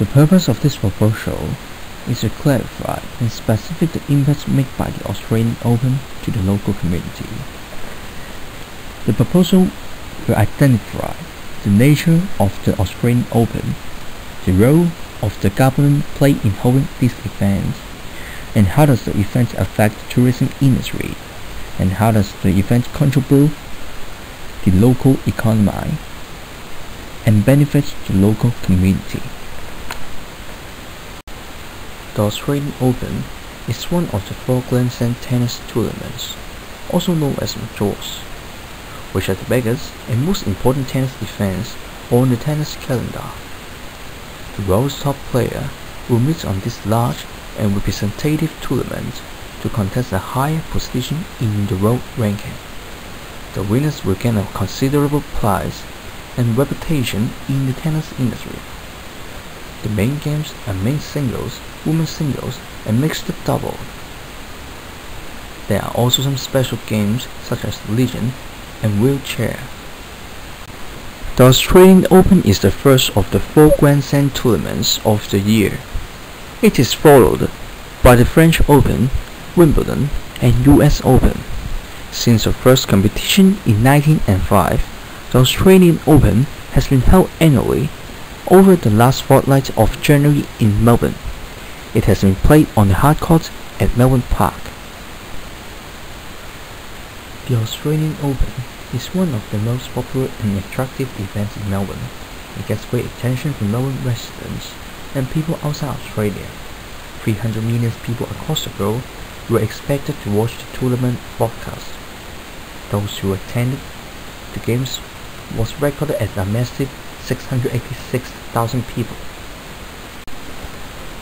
The purpose of this proposal is to clarify and specify the impact made by the Australian Open to the local community. The proposal will identify the nature of the Australian Open, the role of the government played in holding these events, and how does the event affect the tourism industry, and how does the event contribute to the local economy and benefit the local community. The Australian Open is one of the 4 Grand Slam tennis tournaments, also known as majors, which are the biggest and most important tennis events on the tennis calendar. The world's top player will meet on this large and representative tournament to contest a higher position in the world ranking. The winners will gain a considerable prize and reputation in the tennis industry. The main games are men's singles, women's singles, and mixed double. There are also some special games such as Legion and Wheelchair. The Australian Open is the first of the 4 Grand Slam tournaments of the year. It is followed by the French Open, Wimbledon, and US Open. Since the first competition in 1905, the Australian Open has been held annually over the last fortnight of January in Melbourne. It has been played on the hard court at Melbourne Park. The Australian Open is one of the most popular and attractive events in Melbourne. It gets great attention from Melbourne residents and people outside Australia. 300 million people across the world were expected to watch the tournament broadcast. Those who attended the games was recorded as a massive 686,000 people.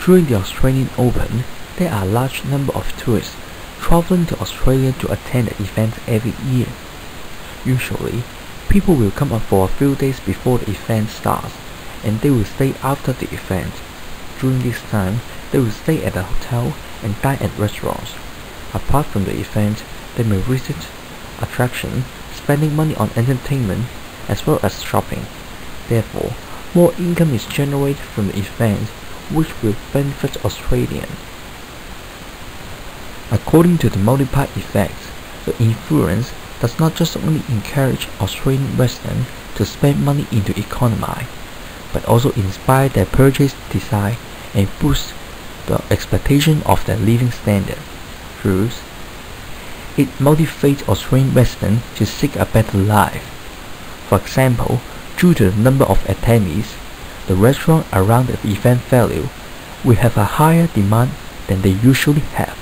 During the Australian Open, there are a large number of tourists traveling to Australia to attend the event every year. Usually, people will come up for a few days before the event starts, and they will stay after the event. During this time, they will stay at a hotel and dine at restaurants. Apart from the event, they may visit attractions, spending money on entertainment as well as shopping. Therefore, more income is generated from the event, which will benefit Australians. According to the multiplier effect, the influence does not just only encourage Australian residents to spend money into the economy, but also inspire their purchase desire and boost the expectation of their living standard. First, it motivates Australian residents to seek a better life. For example, due to the number of attendees, the restaurant around the event venue will have a higher demand than they usually have.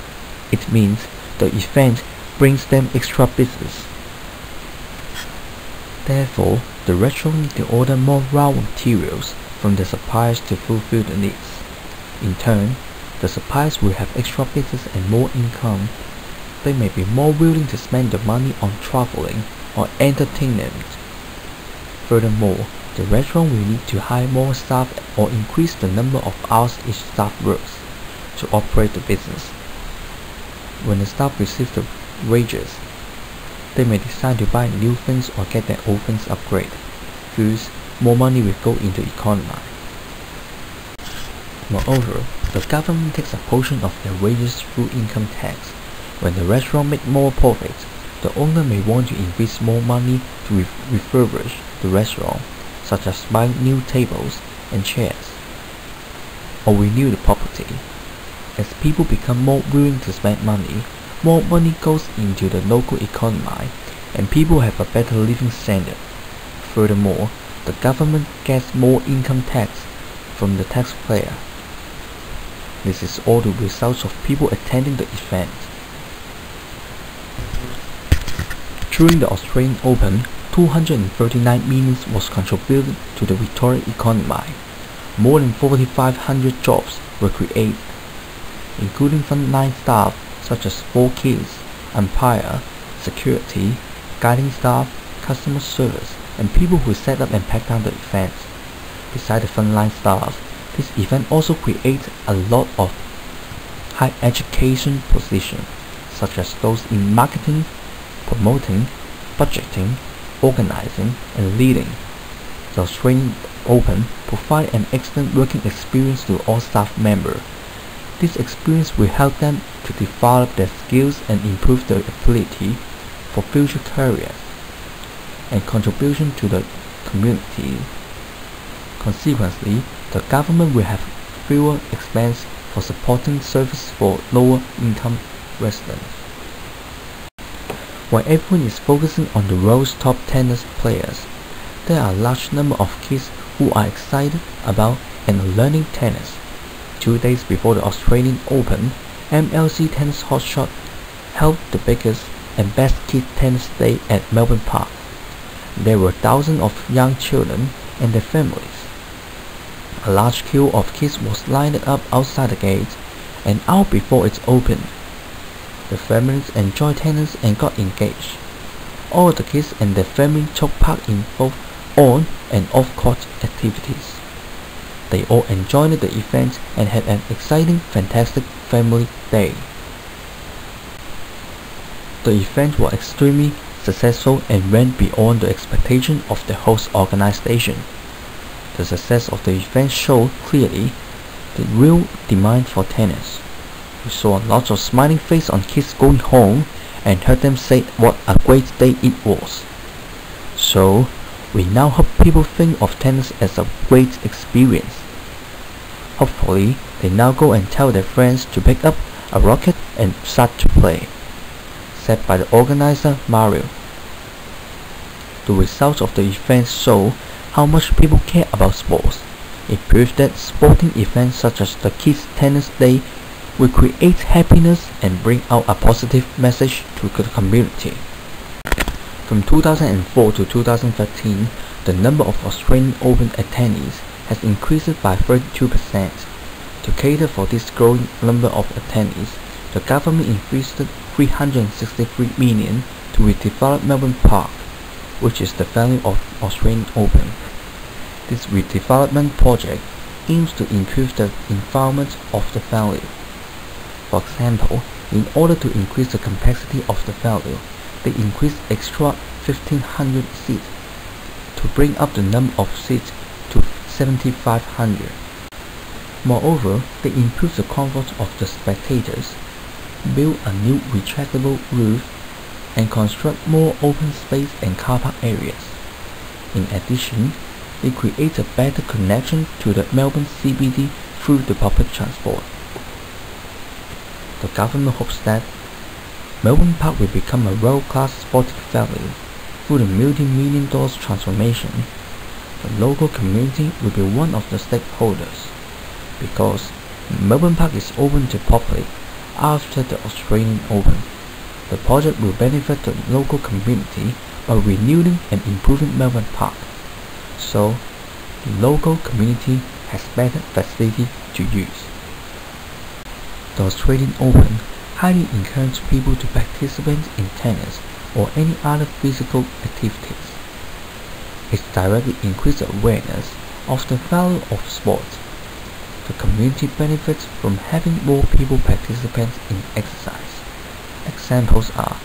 It means the event brings them extra business. Therefore, the restaurant need to order more raw materials from the suppliers to fulfill the needs. In turn, the suppliers will have extra business and more income. They may be more willing to spend the money on traveling or entertainment. Furthermore, the restaurant will need to hire more staff or increase the number of hours each staff works to operate the business. When the staff receive the wages, they may decide to buy new things or get their old things upgraded. Thus, more money will go into the economy. Moreover, the government takes a portion of their wages through income tax. When the restaurant makes more profits, the owner may want to invest more money to refurbish the restaurant, such as buying new tables and chairs, or renew the property. As people become more willing to spend money, more money goes into the local economy, and people have a better living standard. Furthermore, the government gets more income tax from the taxpayer. This is all the results of people attending the event. During the Australian Open, 239 million was contributed to the Victorian economy. More than 4,500 jobs were created, including frontline staff such as scorekeepers, umpire, security, guiding staff, customer service, and people who set up and pack down the event. Besides the frontline staff, this event also creates a lot of high education positions, such as those in marketing, promoting, budgeting, organizing, and leading. The Australian Open provides an excellent working experience to all staff members. This experience will help them to develop their skills and improve their ability for future careers and contribution to the community. Consequently, the government will have fewer expenses for supporting services for lower-income residents. While everyone is focusing on the world's top tennis players, there are a large number of kids who are excited about and are learning tennis. 2 days before the Australian Open, MLC Tennis Hotshot held the biggest and best kid tennis day at Melbourne Park. There were thousands of young children and their families. A large queue of kids was lined up outside the gate an hour before it opened. The families enjoyed tennis and got engaged. All the kids and their families took part in both on and off-court activities. They all enjoyed the event and had an exciting, fantastic family day. The event was extremely successful and went beyond the expectation of the host organization. The success of the event showed clearly the real demand for tennis. We saw lots of smiling faces on kids going home and heard them say what a great day it was. So, we now hope people think of tennis as a great experience. Hopefully, they now go and tell their friends to pick up a racket and start to play, said by the organizer Mario. The results of the event show how much people care about sports. It proves that sporting events such as the Kids Tennis Day will create happiness and bring out a positive message to the community. From 2004 to 2013, the number of Australian Open attendees has increased by 32%. To cater for this growing number of attendees, the government invested $363 million to redevelop Melbourne Park, which is the venue of Australian Open. This redevelopment project aims to improve the environment of the venue. For example, in order to increase the capacity of the venue, they increased extra 1,500 seats to bring up the number of seats to 7,500. Moreover, they improved the comfort of the spectators, built a new retractable roof, and construct more open space and car park areas. In addition, they create a better connection to the Melbourne CBD through the public transport. The government hopes that Melbourne Park will become a world-class sporting venue through the multi-million dollars transformation. The local community will be one of the stakeholders because Melbourne Park is open to public after the Australian Open. The project will benefit the local community by renewing and improving Melbourne Park, so the local community has better facility to use. The Australian Open highly encourages people to participate in tennis or any other physical activities. It directly increases awareness of the value of sport. The community benefits from having more people participate in exercise. Examples are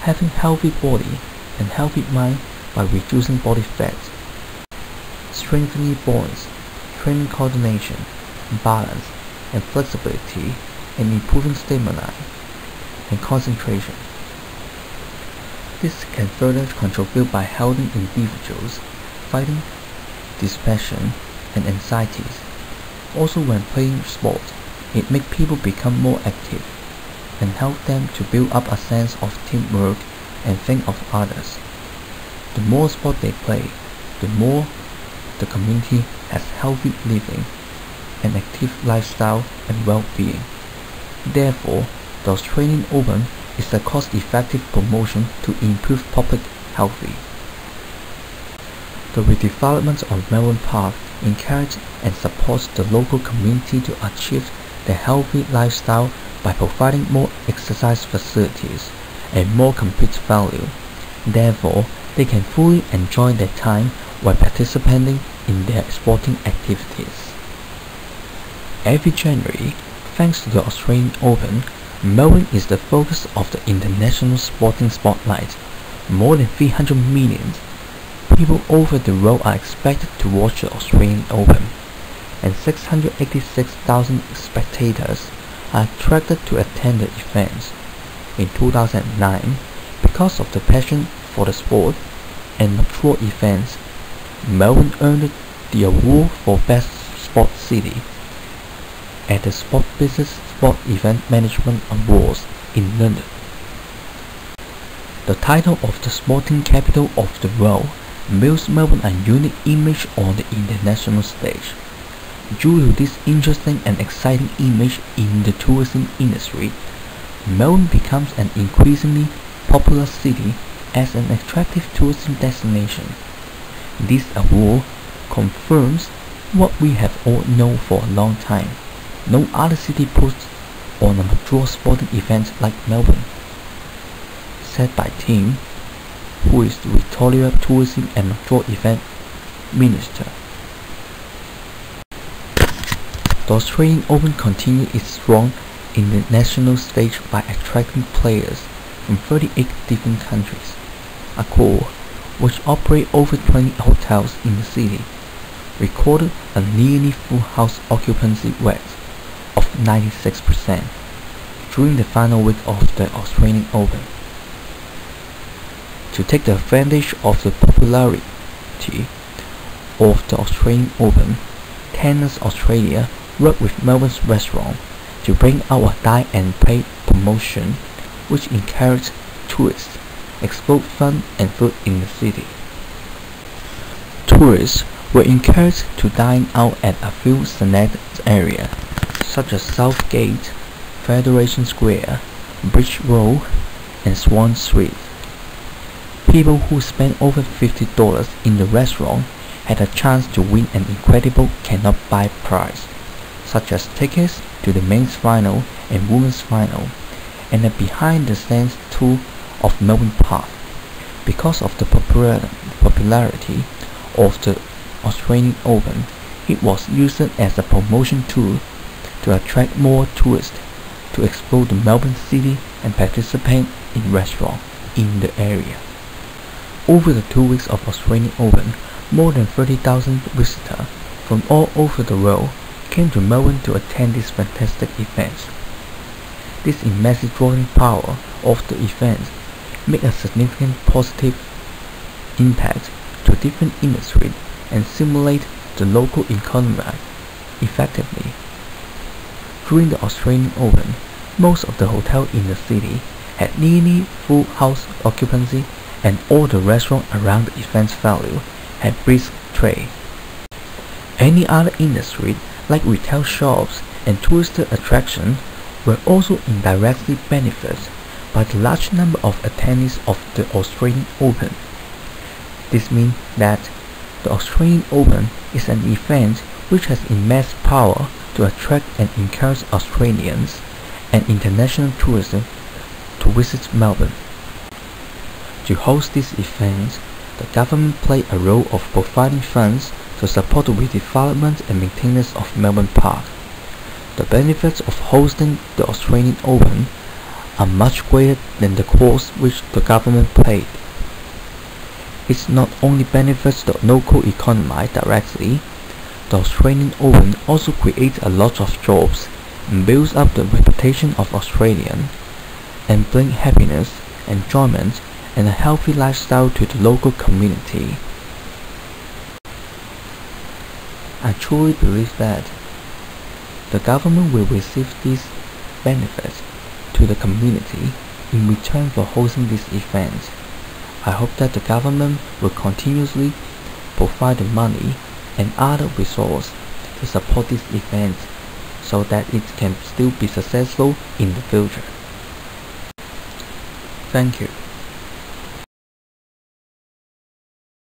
having healthy body and healthy mind by reducing body fat, strengthening bonds, training coordination, balance, and flexibility, and improving stamina and concentration. This can further contribute by helping individuals fighting depression and anxieties. Also, when playing sport, it makes people become more active and help them to build up a sense of teamwork and think of others. The more sport they play, the more the community has healthy living, an active lifestyle and well-being. Therefore, the Australian Open is a cost-effective promotion to improve public health. The redevelopment of Melbourne Park encourages and supports the local community to achieve their healthy lifestyle by providing more exercise facilities and more complete value. Therefore, they can fully enjoy their time while participating in their sporting activities. Every January, thanks to the Australian Open, Melbourne is the focus of the international sporting spotlight. More than 300 million People over the world are expected to watch the Australian Open, and 686,000 spectators are attracted to attend the events. In 2009, because of the passion for the sport and mature events, Melbourne earned the award for Best Sports City at the Sport Business Sport Event Management Awards in London. The title of the sporting capital of the world builds Melbourne a unique image on the international stage. Due to this interesting and exciting image in the tourism industry, Melbourne becomes an increasingly popular city as an attractive tourism destination. This award confirms what we have all known for a long time. No other city puts on a mature sporting event like Melbourne, said by Tim, who is the Victoria Tourism and Mature Event Minister. The Australian Open continued its run in the national stage by attracting players from 38 different countries. Accor, which operates over 20 hotels in the city, recorded a nearly full house occupancy rate of 96% during the final week of the Australian Open. To take the advantage of the popularity of the Australian Open, Tennis Australia worked with Melbourne's restaurant to bring out a dine and pay promotion which encouraged tourists explore fun and food in the city. Tourists were encouraged to dine out at a few select areas such as Southgate, Federation Square, Bridge Road, and Swan Street. People who spent over $50 in the restaurant had a chance to win an incredible cannot buy prize, such as tickets to the men's final and women's final, and a behind-the-scenes tour of Melbourne Park. Because of the popularity of the Australian Open, it was used as a promotion tool to attract more tourists to explore the Melbourne city and participate in restaurants in the area. Over the 2 weeks of Australian Open, more than 30,000 visitors from all over the world came to Melbourne to attend these fantastic events. This immense drawing power of the events made a significant positive impact to different industries and stimulate the local economy effectively. During the Australian Open, most of the hotels in the city had nearly full house occupancy, and all the restaurants around the event's venue had brisk trade. Any other industry like retail shops and tourist attractions were also indirectly benefited by the large number of attendees of the Australian Open. This means that the Australian Open is an event which has immense power to attract and encourage Australians and international tourism to visit Melbourne. To host these events, the government played a role of providing funds to support the redevelopment and maintenance of Melbourne Park. The benefits of hosting the Australian Open are much greater than the cost which the government paid. It not only benefits the local economy directly, the Australian Open also creates a lot of jobs and builds up the reputation of Australian and brings happiness, enjoyment, and a healthy lifestyle to the local community. I truly believe that the government will receive these benefits to the community in return for hosting these events. I hope that the government will continuously provide the money and other resources to support these events so that it can still be successful in the future. Thank you.